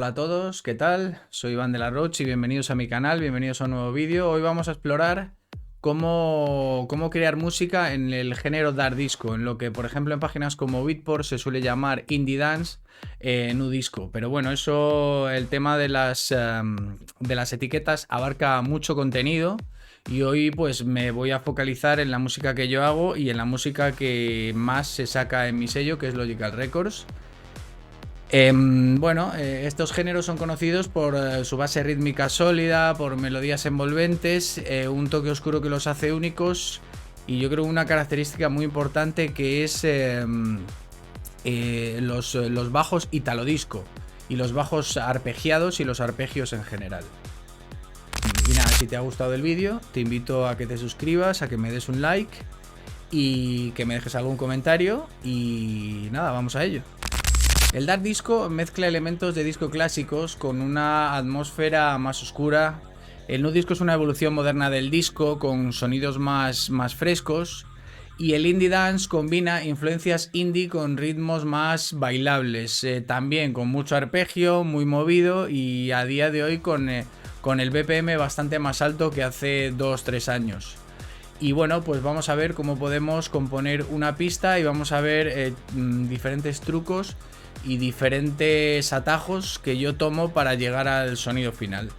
Hola a todos, ¿qué tal? Soy Iván de la Roche y bienvenidos a mi canal, bienvenidos a un nuevo vídeo. Hoy vamos a explorar cómo crear música en el género dark disco, en lo que por ejemplo en páginas como Beatport se suele llamar indie dance, nu disco. Pero bueno, el tema de las etiquetas abarca mucho contenido y hoy pues me voy a focalizar en la música que yo hago y en la música que más se saca en mi sello, que es Logical Records. Estos géneros son conocidos por su base rítmica sólida, por melodías envolventes, un toque oscuro que los hace únicos y yo creo una característica muy importante que es los bajos italo disco y los bajos arpegiados y los arpegios en general. Y nada, si te ha gustado el vídeo, te invito a que te suscribas, a que me des un like y que me dejes algún comentario y nada, vamos a ello. El dark disco mezcla elementos de disco clásicos con una atmósfera más oscura. El nu disco es una evolución moderna del disco con sonidos más frescos. Y el indie dance combina influencias indie con ritmos más bailables. También con mucho arpegio, muy movido y a día de hoy con el BPM bastante más alto que hace 2-3 años. Y bueno, pues vamos a ver cómo podemos componer una pista y vamos a ver diferentes trucos y diferentes atajos que yo tomo para llegar al sonido final.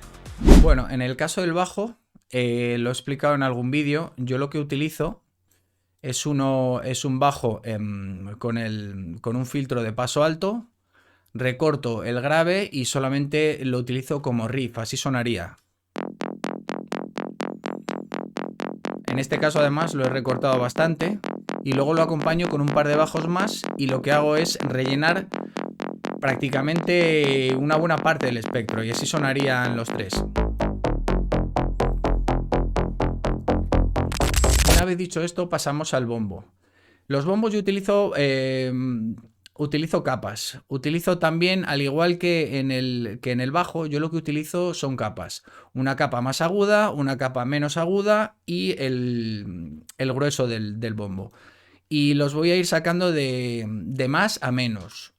Bueno, en el caso del bajo, lo he explicado en algún vídeo, yo lo que utilizo es un bajo con un filtro de paso alto, recorto el grave y solamente lo utilizo como riff, así sonaría. En este caso además lo he recortado bastante y luego lo acompaño con un par de bajos más y lo que hago es rellenar prácticamente una buena parte del espectro y así sonarían los tres. Una vez dicho esto pasamos al bombo. Los bombos yo utilizo capas. Utilizo también, al igual que en el bajo, yo lo que utilizo son capas. Una capa más aguda, una capa menos aguda y el grueso del bombo. Y los voy a ir sacando de más a menos.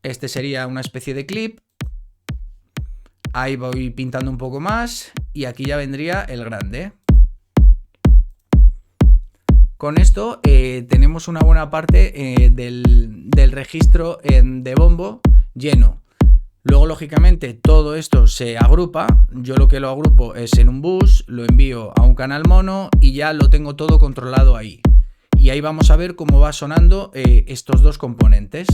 Este sería una especie de clip. Ahí voy pintando un poco más y aquí ya vendría el grande. Con esto tenemos una buena parte del registro de bombo lleno. Luego, lógicamente, todo esto se agrupa. Yo lo que lo agrupo es en un bus, lo envío a un canal mono y ya lo tengo todo controlado ahí. Y ahí vamos a ver cómo va sonando estos dos componentes.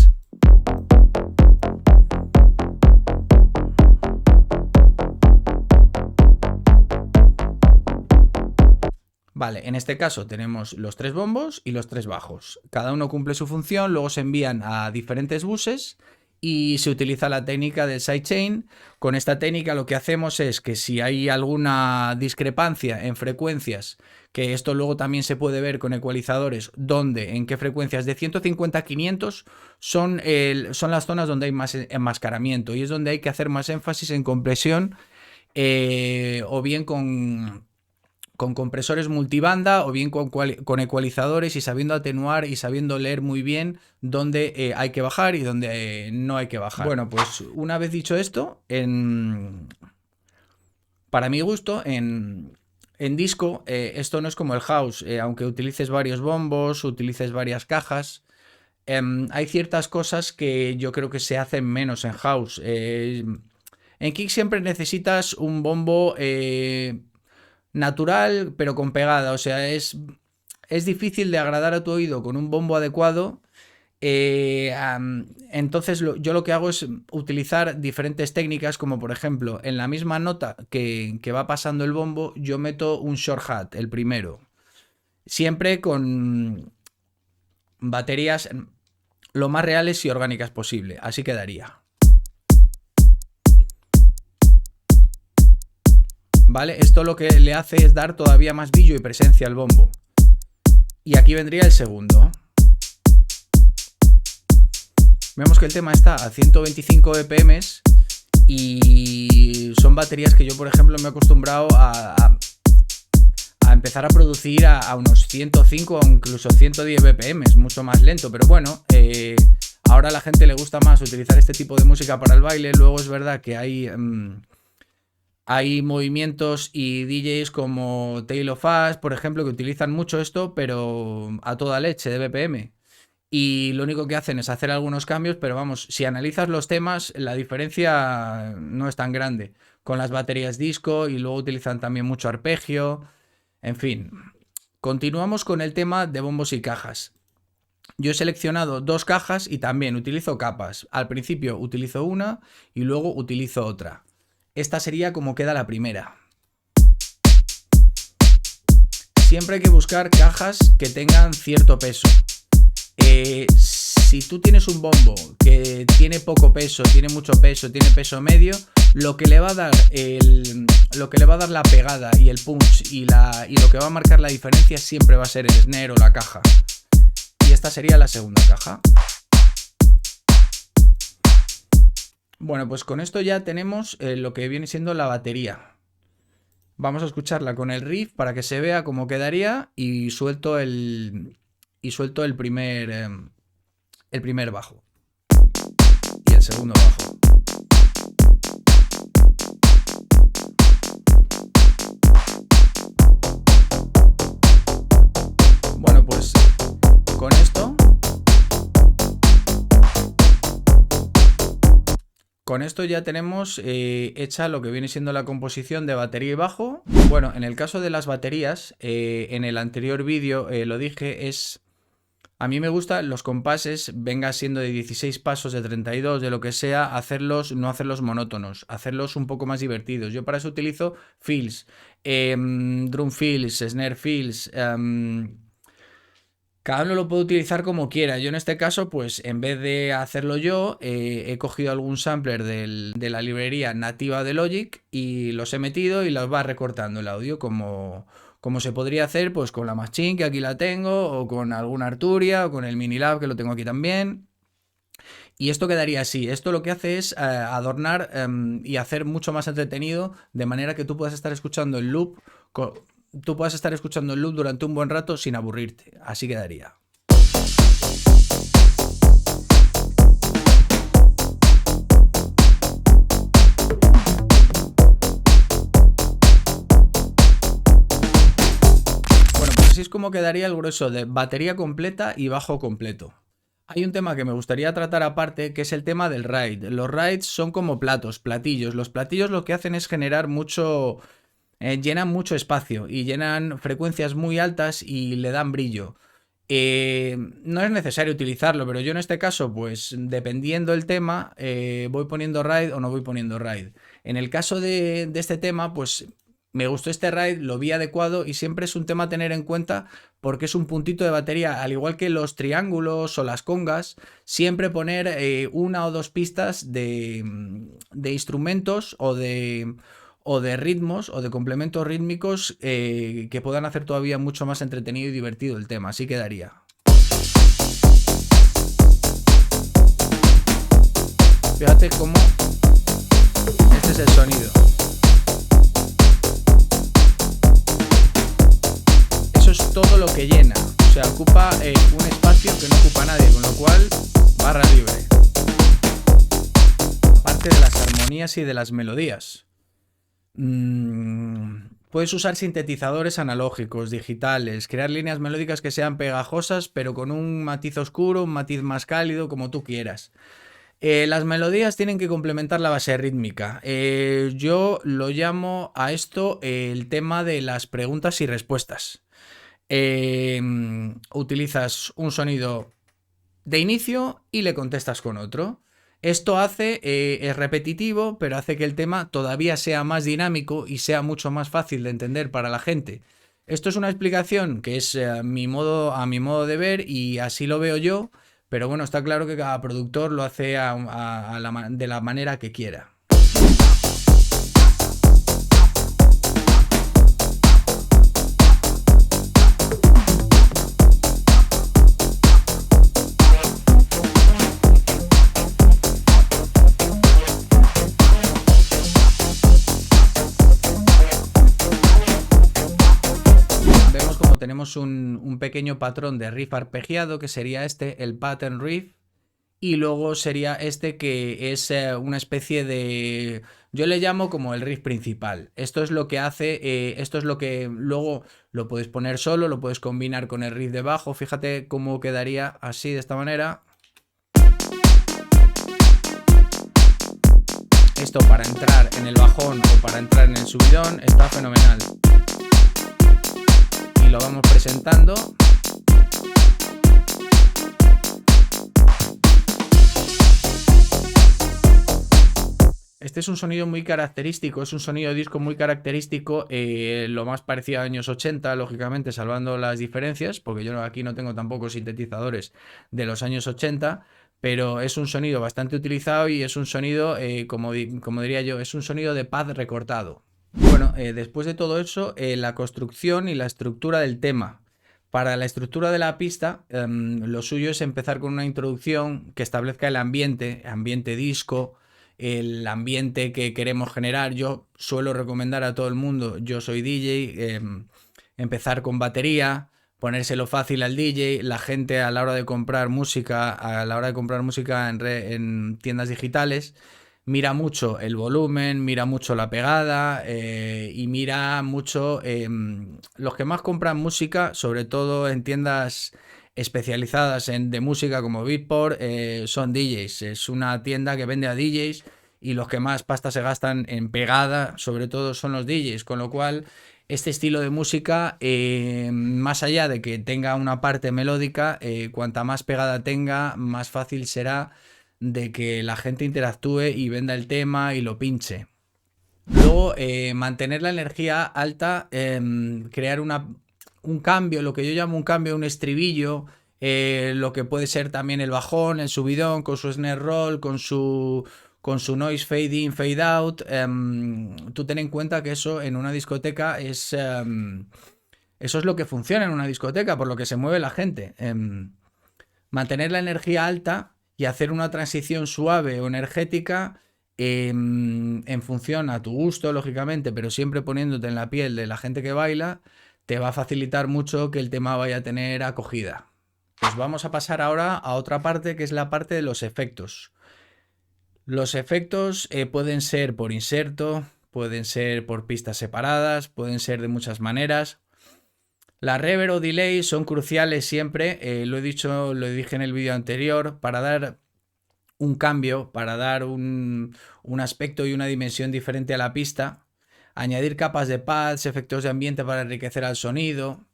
Vale, en este caso tenemos los tres bombos y los tres bajos. Cada uno cumple su función, luego se envían a diferentes buses y se utiliza la técnica del sidechain. Con esta técnica lo que hacemos es que si hay alguna discrepancia en frecuencias, que esto luego también se puede ver con ecualizadores, en qué frecuencias de 150 a 500 son las zonas donde hay más enmascaramiento y es donde hay que hacer más énfasis en compresión o bien con compresores multibanda o bien con ecualizadores y sabiendo atenuar y sabiendo leer muy bien dónde hay que bajar y dónde no hay que bajar. Bueno, pues una vez dicho esto, para mi gusto, en disco, esto no es como el house, aunque utilices varios bombos, utilices varias cajas, hay ciertas cosas que yo creo que se hacen menos en house. En kick siempre necesitas un bombo natural pero con pegada, o sea, es difícil de agradar a tu oído con un bombo adecuado. Entonces yo lo que hago es utilizar diferentes técnicas, como por ejemplo en la misma nota que va pasando el bombo yo meto un short hat, el primero, siempre con baterías lo más reales y orgánicas posible, así quedaría. ¿Vale? Esto lo que le hace es dar todavía más brillo y presencia al bombo. Y aquí vendría el segundo. Vemos que el tema está a 125 BPM y son baterías que yo, por ejemplo, me he acostumbrado a empezar a producir a unos 105 o incluso 110 BPM, mucho más lento, pero bueno, Ahora a la gente le gusta más utilizar este tipo de música para el baile. Luego es verdad que hay movimientos y DJs como Tale of Us, por ejemplo, que utilizan mucho esto, pero a toda leche de BPM. Y lo único que hacen es hacer algunos cambios, pero vamos, si analizas los temas, la diferencia no es tan grande. Con las baterías disco y luego utilizan también mucho arpegio. En fin, continuamos con el tema de bombos y cajas. Yo he seleccionado 2 cajas y también utilizo capas. Al principio utilizo una y luego utilizo otra. Esta sería como queda la primera. Siempre hay que buscar cajas que tengan cierto peso. Si tú tienes un bombo que tiene poco peso, tiene mucho peso, tiene peso medio, lo que le va a dar la pegada y el punch y lo que va a marcar la diferencia siempre va a ser el snare o la caja. Y esta sería la segunda caja. Bueno, pues con esto ya tenemos lo que viene siendo la batería. Vamos a escucharla con el riff para que se vea cómo quedaría y suelto el primer bajo y el segundo bajo. Bueno, pues con esto ya tenemos hecha lo que viene siendo la composición de batería y bajo. Bueno, en el caso de las baterías, en el anterior vídeo lo dije, a mí me gustan los compases, venga siendo de 16 pasos, de 32, de lo que sea, no hacerlos monótonos, hacerlos un poco más divertidos. Yo para eso utilizo fills, drum fills, snare fills. Cada uno lo puede utilizar como quiera. Yo en este caso, pues en vez de hacerlo yo, he cogido algún sampler de la librería nativa de Logic y los he metido y los va recortando el audio como se podría hacer pues con la Machine, que aquí la tengo, o con alguna Arturia, o con el Minilab, que lo tengo aquí también. Y esto quedaría así. Esto lo que hace es adornar y hacer mucho más entretenido, de manera que tú puedas estar escuchando el loop durante un buen rato sin aburrirte. Así quedaría. Bueno, pues así es como quedaría el grueso de batería completa y bajo completo. Hay un tema que me gustaría tratar aparte, que es el tema del ride. Los rides son como platillos. Los platillos lo que hacen es generar llenan mucho espacio y llenan frecuencias muy altas y le dan brillo. No es necesario utilizarlo, pero yo en este caso, pues dependiendo del tema, voy poniendo ride o no voy poniendo ride. En el caso de este tema, pues me gustó este ride, lo vi adecuado y siempre es un tema a tener en cuenta porque es un puntito de batería, al igual que los triángulos o las congas, siempre poner 1 o 2 pistas de instrumentos o de ritmos o de complementos rítmicos que puedan hacer todavía mucho más entretenido y divertido el tema. Así quedaría. Fíjate cómo este es el sonido. Eso es todo lo que llena. O sea, ocupa un espacio que no ocupa nadie, con lo cual barra libre. Aparte de las armonías y de las melodías. Puedes usar sintetizadores analógicos, digitales, crear líneas melódicas que sean pegajosas, pero con un matiz oscuro, un matiz más cálido, como tú quieras. Las melodías tienen que complementar la base rítmica. Yo lo llamo a esto el tema de las preguntas y respuestas. Utilizas un sonido de inicio y le contestas con otro. Esto es repetitivo, pero hace que el tema todavía sea más dinámico y sea mucho más fácil de entender para la gente. Esto es una explicación que es a mi modo de ver y así lo veo yo, pero bueno, está claro que cada productor lo hace de la manera que quiera. Tenemos un pequeño patrón de riff arpegiado que sería el pattern riff, Y luego sería este que es una especie de... Yo le llamo como el riff principal. Esto es lo que hace, esto es lo que luego lo puedes poner solo, lo puedes combinar con el riff de bajo. Fíjate cómo quedaría así, de esta manera. Esto para entrar en el bajón o para entrar en el subidón está fenomenal. Y lo vamos presentando. Este es un sonido muy característico, es un sonido disco muy característico, lo más parecido a años 80, lógicamente, salvando las diferencias, porque yo aquí no tengo tampoco sintetizadores de los años 80, pero es un sonido bastante utilizado y es un sonido, como diría yo, es un sonido de pad recortado. Bueno, después de todo eso, la construcción y la estructura del tema. Para la estructura de la pista, lo suyo es empezar con una introducción que establezca el ambiente disco, el ambiente que queremos generar. Yo suelo recomendar a todo el mundo, yo soy DJ, empezar con batería, ponérselo fácil al DJ. La gente a la hora de comprar música, en tiendas digitales, mira mucho el volumen, mira mucho la pegada, y mira mucho los que más compran música, sobre todo en tiendas especializadas de música como Beatport, son DJs. Es una tienda que vende a DJs y los que más pasta se gastan en pegada, sobre todo, son los DJs. Con lo cual, este estilo de música, más allá de que tenga una parte melódica, cuanta más pegada tenga, más fácil será de que la gente interactúe y venda el tema y lo pinche. Luego, mantener la energía alta, crear un cambio, lo que yo llamo un cambio, un estribillo, lo que puede ser también el bajón, el subidón, con su snare roll, con su noise fade in, fade out. Tú ten en cuenta que eso en una discoteca es... eso es lo que funciona en una discoteca, por lo que se mueve la gente. Mantener la energía alta y hacer una transición suave o energética, en función a tu gusto, lógicamente, pero siempre poniéndote en la piel de la gente que baila, te va a facilitar mucho que el tema vaya a tener acogida. Pues vamos a pasar ahora a otra parte, que es la parte de los efectos. Los efectos pueden ser por inserto, pueden ser por pistas separadas, pueden ser de muchas maneras. La reverb o delay son cruciales siempre, lo dije en el vídeo anterior, para dar un cambio, para dar un aspecto y una dimensión diferente a la pista. Añadir capas de pads, efectos de ambiente para enriquecer al sonido.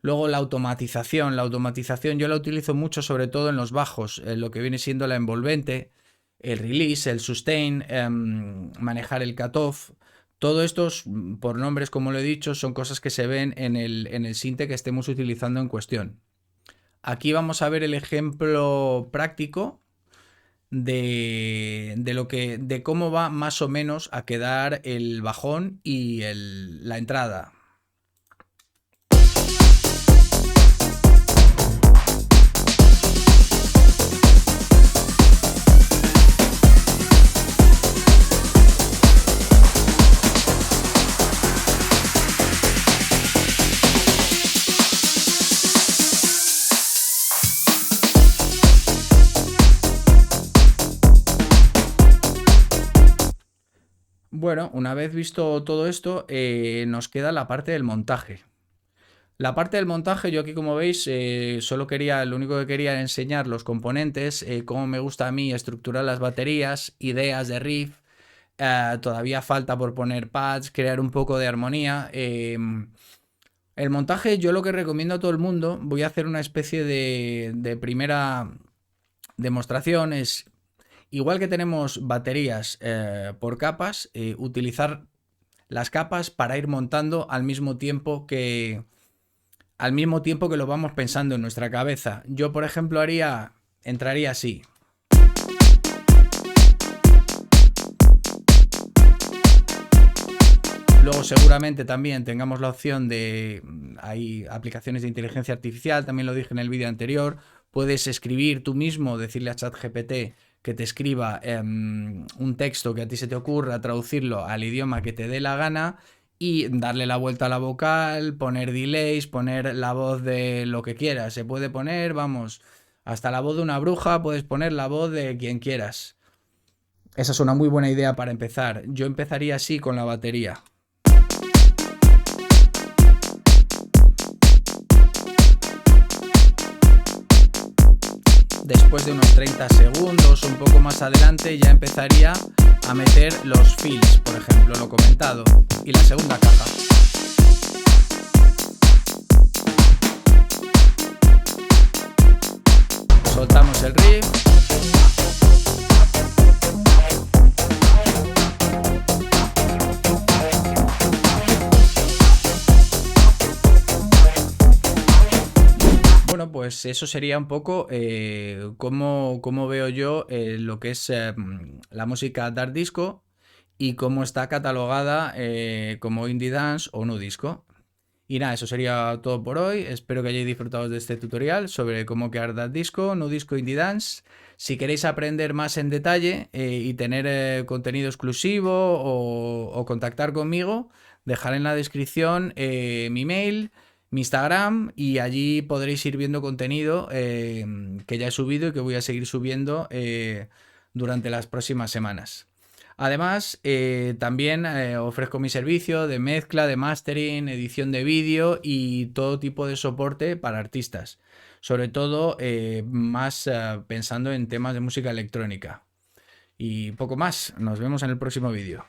Luego la automatización yo la utilizo mucho, sobre todo en los bajos, en lo que viene siendo la envolvente, el release, el sustain, manejar el cutoff. Todo estos, por nombres como lo he dicho, son cosas que se ven en el sinte que estemos utilizando en cuestión. Aquí vamos a ver el ejemplo práctico de cómo va más o menos a quedar el bajón y la entrada. Bueno, una vez visto todo esto, nos queda la parte del montaje. La parte del montaje, yo aquí, como veis, lo único que quería era enseñar los componentes, cómo me gusta a mí estructurar las baterías, ideas de riff. Todavía falta por poner pads, crear un poco de armonía. El montaje, yo lo que recomiendo a todo el mundo, voy a hacer una especie de primera demostración, es... Igual que tenemos baterías por capas, utilizar las capas para ir montando al mismo tiempo que lo vamos pensando en nuestra cabeza. Yo, por ejemplo, entraría así. Luego seguramente también tengamos la opción de... Hay aplicaciones de inteligencia artificial, también lo dije en el vídeo anterior. Puedes escribir tú mismo, decirle a ChatGPT que te escriba un texto que a ti se te ocurra, traducirlo al idioma que te dé la gana y darle la vuelta a la vocal, poner delays, poner la voz de lo que quieras. Se puede poner, vamos, Hasta la voz de una bruja, puedes poner la voz de quien quieras. Esa es una muy buena idea para empezar. Yo empezaría así con la batería. Después de unos 30 segundos, un poco más adelante, ya empezaría a meter los fills, por ejemplo, lo comentado, y la segunda caja. Soltamos el riff. Bueno, pues eso sería un poco cómo veo yo lo que es la música dark disco y cómo está catalogada como indie dance o nu disco. Y nada, eso sería todo por hoy. Espero que hayáis disfrutado de este tutorial sobre cómo crear dark disco, nu disco, indie dance. Si queréis aprender más en detalle y tener contenido exclusivo o contactar conmigo, dejaré en la descripción mi mail, mi Instagram, y allí podréis ir viendo contenido que ya he subido y que voy a seguir subiendo durante las próximas semanas. Además, también ofrezco mi servicio de mezcla, de mastering, edición de vídeo y todo tipo de soporte para artistas. Sobre todo más pensando en temas de música electrónica. Y poco más. Nos vemos en el próximo vídeo.